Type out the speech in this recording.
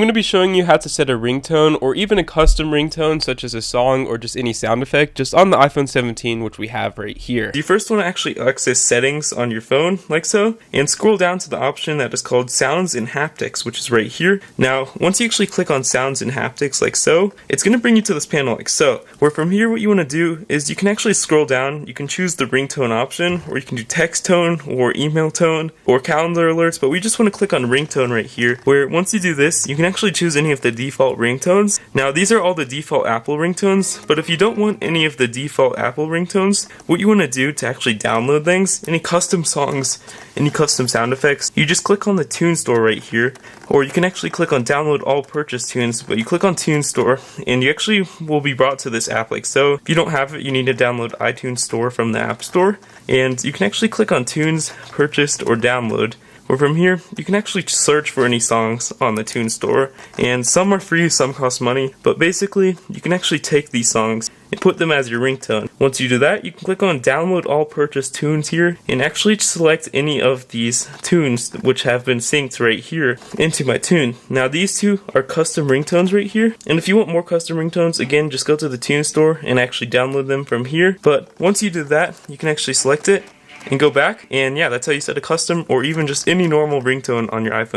I'm going to be showing you how to set a ringtone or even a custom ringtone such as a song or just any sound effect just on the iPhone 17, which we have right here. You first want to actually access settings on your phone like so and scroll down to the option that is called sounds and haptics, which is right here. Now once you actually click on sounds and haptics like so, it's going to bring you to this panel like so, where from here what you want to do is you can actually scroll down. You can choose the ringtone option, or you can do text tone or email tone or calendar alerts, but we just want to click on ringtone right here, where once you do this you can actually choose any of the default ringtones. Now these are all the default Apple ringtones, but if you don't want any of the default Apple ringtones, what you want to do to actually download things, any custom songs, any custom sound effects, you just click on the Tune Store right here, or you can actually click on download all purchase tunes, but you click on Tune Store and you actually will be brought to this app like so. If you don't have it, you need to download iTunes Store from the App Store, and you can actually click on tunes, purchased, or download. Or from here, you can actually search for any songs on the Tune Store, and some are free, some cost money, but basically, you can actually take these songs and put them as your ringtone. Once you do that, you can click on download all purchased tunes here, and actually select any of these tunes which have been synced right here into my tune. Now these two are custom ringtones right here, and if you want more custom ringtones, again, just go to the Tune Store and actually download them from here. But once you do that, you can actually select it and go back, and yeah, that's how you set a custom or even just any normal ringtone on your iPhone.